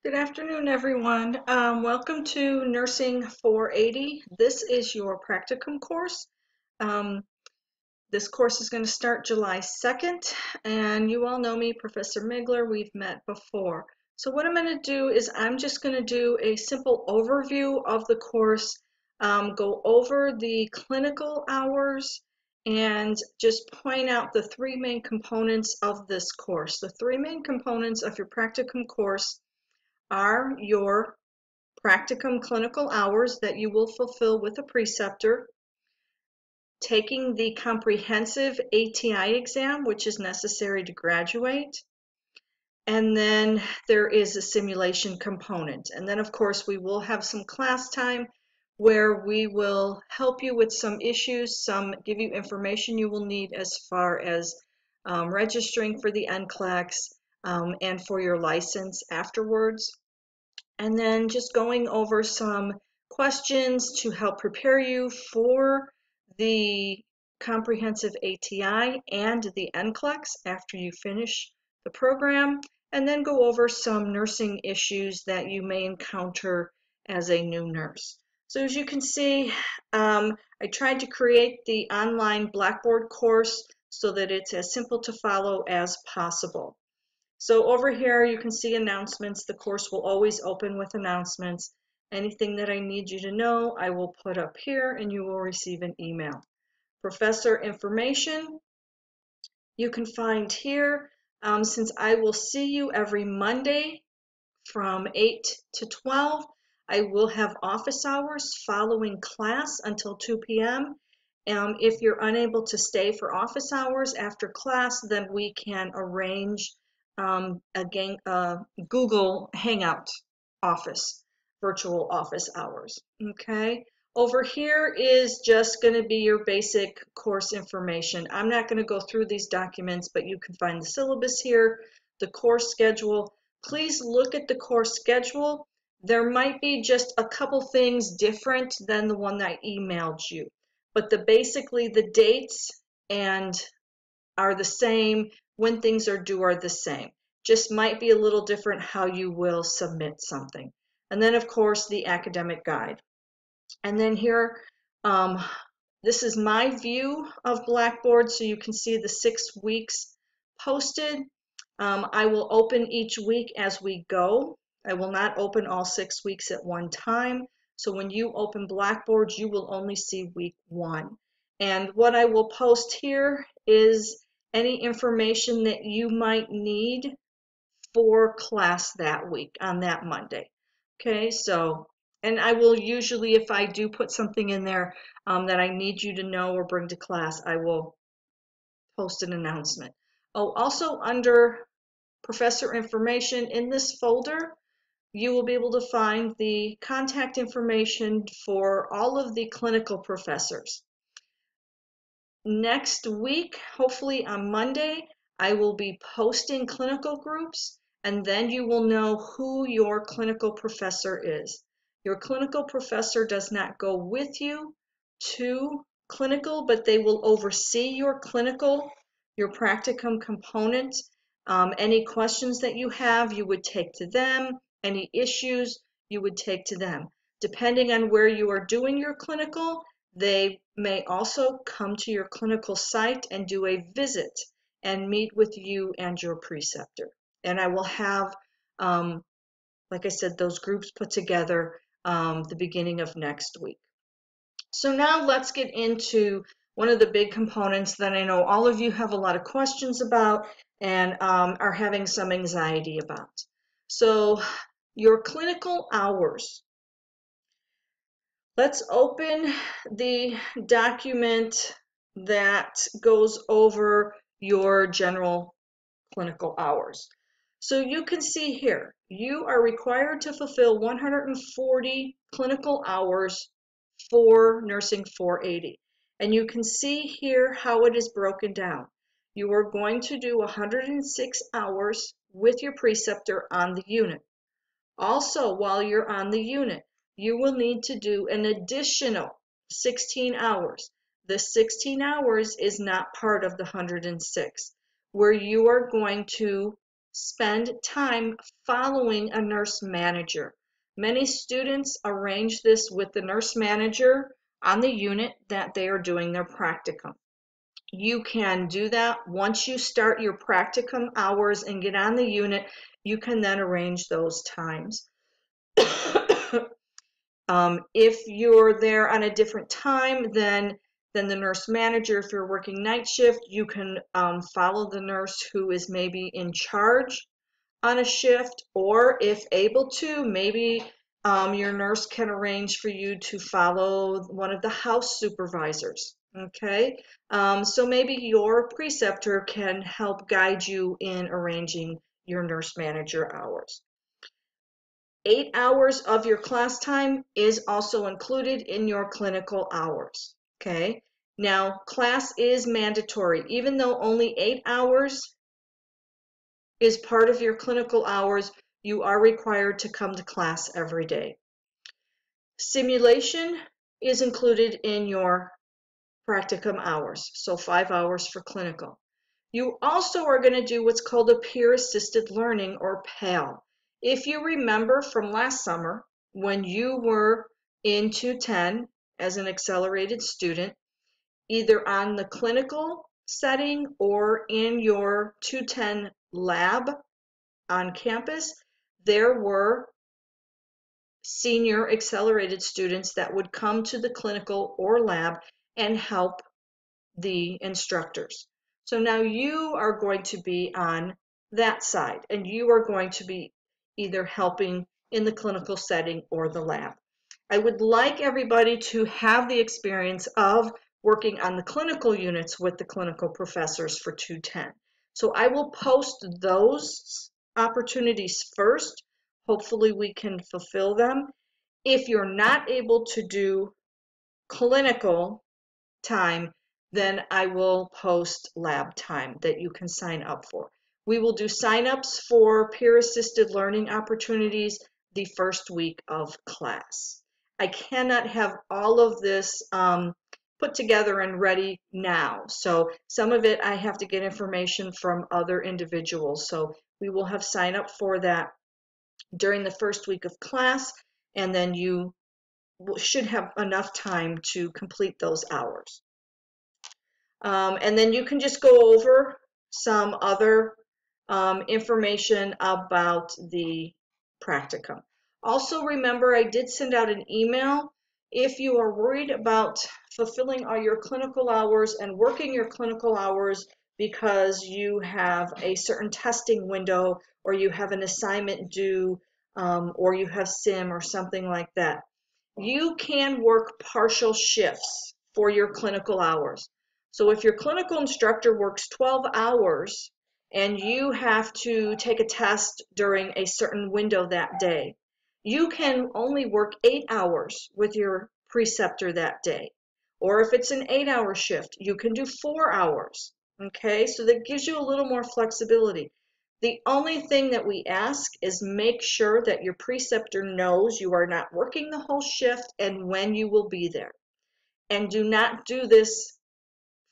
Good afternoon, everyone. Welcome to Nursing 480. This is your practicum course. Um, this course is going to start July 2nd, and you all know me, Professor Migler. We've met before. So what I'm going to do is I'm just going to do a simple overview of the course, go over the clinical hours, and just point out the three main components of this course. The three main components of your practicum course are your practicum clinical hours that you will fulfill with a preceptor, taking the comprehensive ATI exam, which is necessary to graduate, and then there is a simulation component. And then, of course, we will have some class time where we will help you with some issues, give you information you will need as far as registering for the NCLEX and for your license afterwards. And then just going over some questions to help prepare you for the comprehensive ATI and the NCLEX after you finish the program, and then go over some nursing issues that you may encounter as a new nurse. So as you can see, I tried to create the online Blackboard course so that it's as simple to follow as possible. So over here you can see announcements. The course will always open with announcements. Anything that I need you to know, I will put up here and you will receive an email. Professor information you can find here. Since I will see you every Monday from 8 to 12, I will have office hours following class until 2 p.m. If you're unable to stay for office hours after class, then we can arrange a Google Hangout office, virtual office hours. Okay. Over here is just going to be your basic course information. I'm not going to go through these documents, but you can find the syllabus here, the course schedule. Please look at the course schedule. There might be just a couple things different than the one that I emailed you, but basically the dates and are the same, when things are due are the same. Just might be a little different how you will submit something. And then of course the academic guide. And then here, this is my view of Blackboard, so you can see the 6 weeks posted. I will open each week as we go. I will not open all 6 weeks at one time. So when you open Blackboard, you will only see week 1. And what I will post here is any information that you might need for class that week on that Monday. Okay, so, and I will usually, if I do put something in there that I need you to know or bring to class, I will post an announcement. Oh, also under professor information in this folder, you will be able to find the contact information for all of the clinical professors. Next week, hopefully on Monday, I will be posting clinical groups, and then you will know who your clinical professor is. Your clinical professor does not go with you to clinical, but they will oversee your practicum component. Any questions that you have, you would take to them. Any issues, you would take to them. Depending on where you are doing your clinical, they may also come to your clinical site and do a visit and meet with you and your preceptor. And I will have, like I said, those groups put together the beginning of next week. So now let's get into one of the big components that I know all of you have a lot of questions about and are having some anxiety about. So your clinical hours. Let's open the document that goes over your general clinical hours. So you can see here, you are required to fulfill 140 clinical hours for Nursing 480. And you can see here how it is broken down. You are going to do 106 hours with your preceptor on the unit. Also, while you're on the unit, you will need to do an additional 16 hours. The 16 hours is not part of the 106, where you are going to spend time following a nurse manager. Many students arrange this with the nurse manager on the unit that they are doing their practicum. You can do that once you start your practicum hours and get on the unit. You can then arrange those times. If you're there on a different time than the nurse manager, if you're working night shift, you can follow the nurse who is maybe in charge on a shift, or if able to, maybe your nurse can arrange for you to follow one of the house supervisors. Okay, so maybe your preceptor can help guide you in arranging your nurse manager hours. 8 hours of your class time is also included in your clinical hours. Okay, now class is mandatory. Even though only 8 hours is part of your clinical hours, you are required to come to class every day. Simulation is included in your practicum hours, so 5 hours for clinical. You also are going to do what's called a peer-assisted learning, or PAL. If you remember from last summer, when you were in 210 as an accelerated student, either on the clinical setting or in your 210 lab on campus, there were senior accelerated students that would come to the clinical or lab and help the instructors. So now you are going to be on that side, and you are going to be either helping in the clinical setting or the lab. I would like everybody to have the experience of working on the clinical units with the clinical professors for 210. So I will post those opportunities first. Hopefully we can fulfill them. If you're not able to do clinical time, then I will post lab time that you can sign up for. We will do sign-ups for peer-assisted learning opportunities the first week of class. I cannot have all of this put together and ready now. So some of it I have to get information from other individuals. So we will have sign up for that during the first week of class, and then you should have enough time to complete those hours. And then you can just go over some other information about the practicum. Also remember, I did send out an email. If you are worried about fulfilling all your clinical hours and working your clinical hours because you have a certain testing window, or you have an assignment due, or you have sim or something like that, you can work partial shifts for your clinical hours. So if your clinical instructor works 12 hours and you have to take a test during a certain window that day, you can only work 8 hours with your preceptor that day. Or if it's an 8-hour shift, you can do 4 hours. Okay, so that gives you a little more flexibility. The only thing that we ask is make sure that your preceptor knows you are not working the whole shift and when you will be there. And do not do this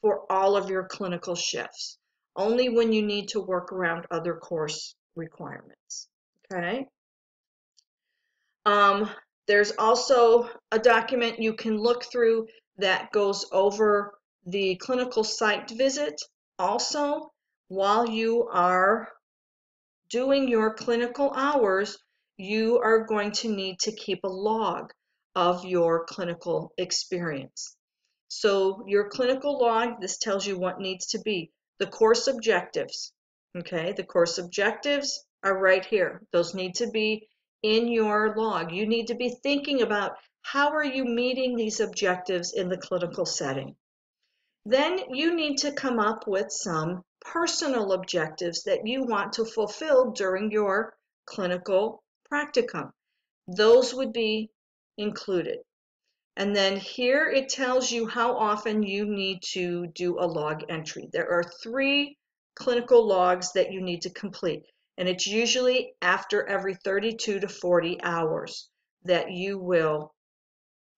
for all of your clinical shifts, only when you need to work around other course requirements. Okay. There's also a document you can look through that goes over the clinical site visit. Also, while you are doing your clinical hours, you are going to need to keep a log of your clinical experience. So your clinical log, this tells you what needs to be. The course objectives, okay? The course objectives are right here. Those need to be in your log. You need to be thinking about how are you meeting these objectives in the clinical setting. Then you need to come up with some personal objectives that you want to fulfill during your clinical practicum. Those would be included. And then here it tells you how often you need to do a log entry. There are 3 clinical logs that you need to complete, and it's usually after every 32 to 40 hours that you will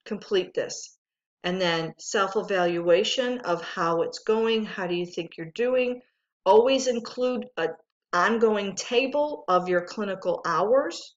complete this. And then self-evaluation of how it's going, how do you think you're doing. Always include a ongoing table of your clinical hours.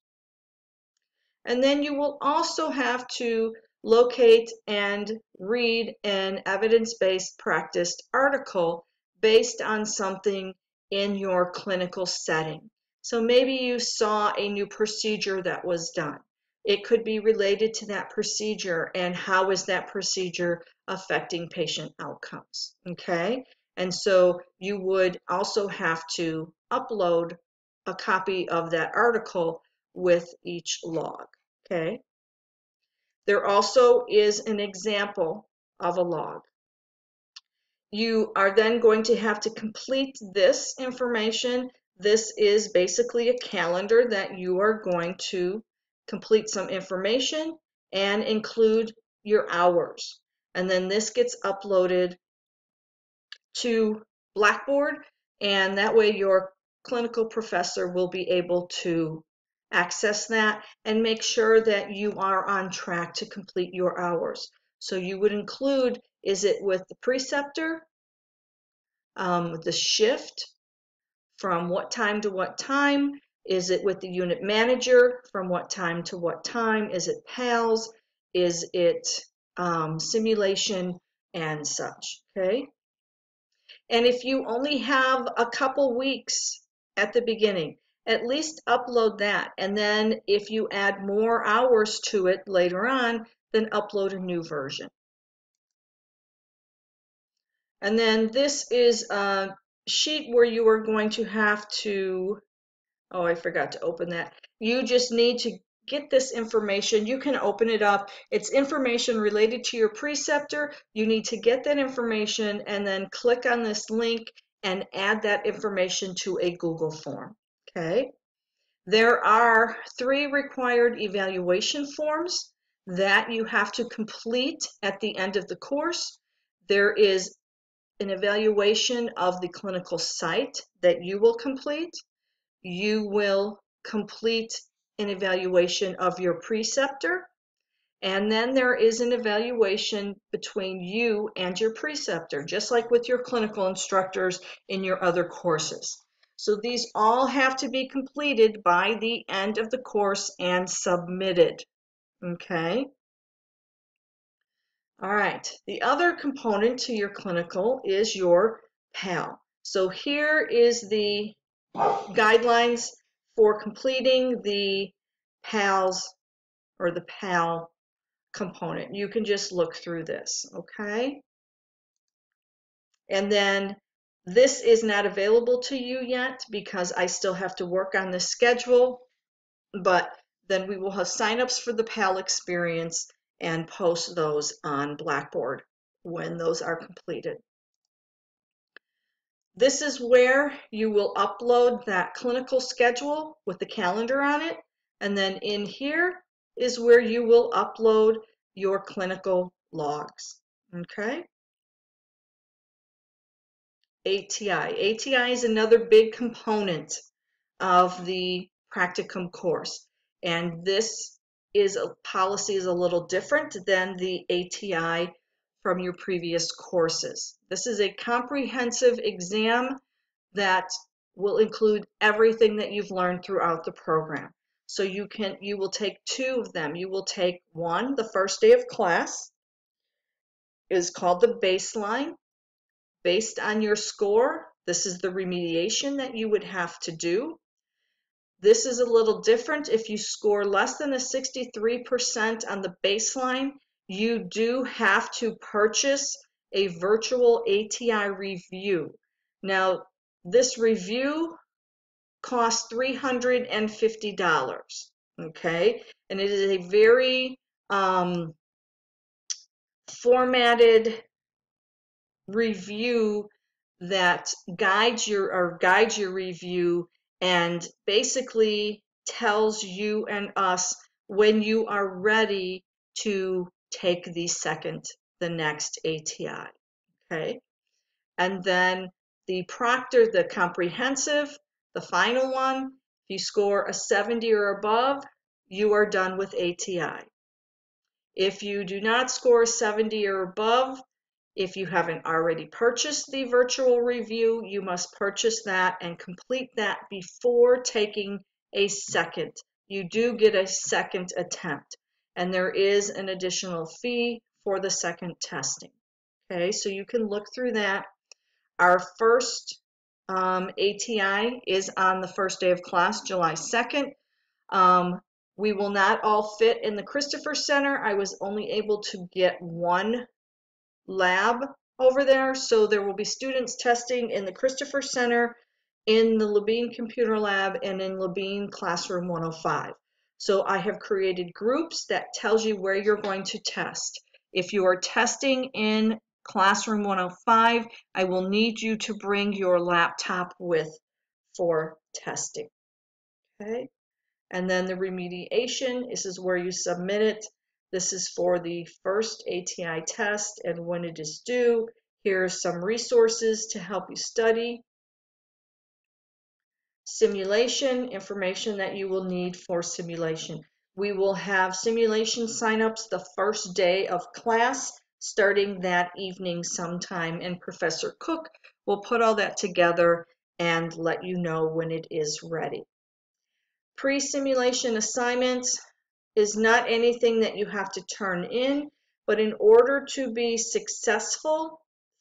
And then you will also have to locate and read an evidence-based practice article based on something in your clinical setting. So maybe you saw a new procedure that was done. It could be related to that procedure and how is that procedure affecting patient outcomes, okay? And so you would also have to upload a copy of that article with each log, okay? There also is an example of a log. You are then going to have to complete this information. This is basically a calendar that you are going to complete some information and include your hours. And then this gets uploaded to Blackboard, and that way your clinical professor will be able to access that and make sure that you are on track to complete your hours. So you would include, is it with the preceptor, the shift, from what time to what time? Is it with the unit manager, from what time to what time? Is it PALS? Is it simulation and such, okay? And if you only have a couple weeks at the beginning, at least upload that. And then if you add more hours to it later on, then upload a new version. And then this is a sheet where you are going to have to, oh, I forgot to open that. You just need to get this information. You can open it up. It's information related to your preceptor. You need to get that information and then click on this link and add that information to a Google form, okay? There are 3 required evaluation forms that you have to complete at the end of the course. There is an evaluation of the clinical site that you will complete. You will complete an evaluation of your preceptor, and then there is an evaluation between you and your preceptor, just like with your clinical instructors in your other courses. So these all have to be completed by the end of the course and submitted, okay? All right, the other component to your clinical is your PAL. So here is the guidelines for completing the PALS or the PAL component. You can just look through this, okay? And then this is not available to you yet because I still have to work on the schedule, but then we will have signups for the PAL experience and post those on Blackboard when those are completed. This is where you will upload that clinical schedule with the calendar on it. And then in here is where you will upload your clinical logs, okay? ATI. ATI is another big component of the practicum course. And this is a policy is a little different than the ATI from your previous courses. This is a comprehensive exam that will include everything that you've learned throughout the program. So you will take 2 of them. You will take one, the first day of class, is called the baseline. Based on your score, this is the remediation that you would have to do. This is a little different. If you score less than a 63% on the baseline, you do have to purchase a virtual ATI review. Now, this review costs $350, okay? And it is a very formatted review that guides your review and basically tells you and us when you are ready to take the next ATI, okay? And then the proctor, the comprehensive, the final one, if you score a 70 or above, you are done with ATI. If you do not score 70 or above, If you haven't already purchased the virtual review, you must purchase that and complete that before taking a second. You do get a second attempt, and there is an additional fee for the second testing. Okay, so you can look through that. Our first ATI is on the first day of class, July 2nd. We will not all fit in the Christopher Center. I was only able to get one lab over there, so there will be students testing in the Christopher Center, in the Labine Computer Lab, and in Labine Classroom 105. So I have created groups that tells you where you're going to test. If you are testing in Classroom 105, I will need you to bring your laptop with for testing. Okay? And then the remediation, this is where you submit it. This is for the first ATI test and when it is due. Here are some resources to help you study. Simulation, information that you will need for simulation. We will have simulation signups the first day of class, starting that evening sometime, and Professor Cook will put all that together and let you know when it is ready. Pre-simulation assignments is not anything that you have to turn in, but in order to be successful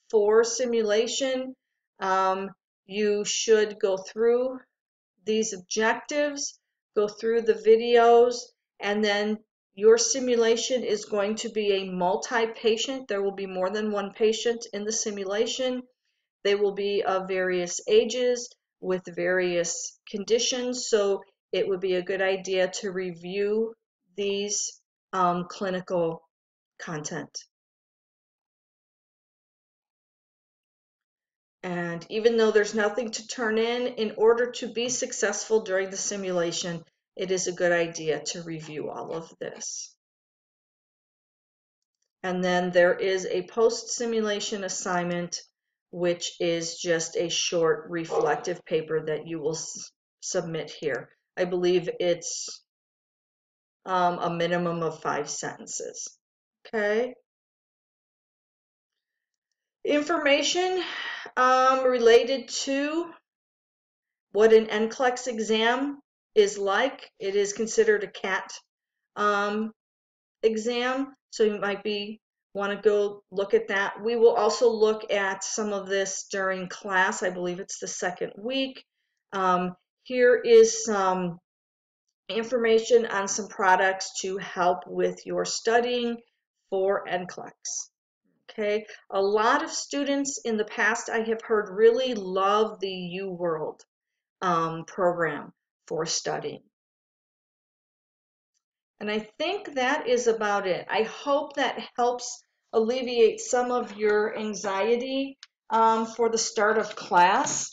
for simulation, you should go through these objectives, go through the videos, and then your simulation is going to be a multi-patient. There will be more than one patient in the simulation. They will be of various ages with various conditions, so it would be a good idea to review these clinical content. And even though there's nothing to turn in order to be successful during the simulation, it is a good idea to review all of this. And then there is a post-simulation assignment, which is just a short reflective paper that you will submit here. I believe it's a minimum of 5 sentences. Okay. Information related to what an NCLEX exam is like. It is considered a CAT exam, so you might want to go look at that. We will also look at some of this during class. I believe it's the second week. Here is some information on some products to help with your studying for NCLEX. Okay, a lot of students in the past I have heard really love the UWorld program for studying. And I think that is about it. I hope that helps alleviate some of your anxiety for the start of class.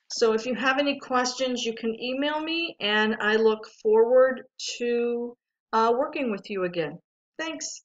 So if you have any questions, you can email me, and I look forward to working with you again. Thanks.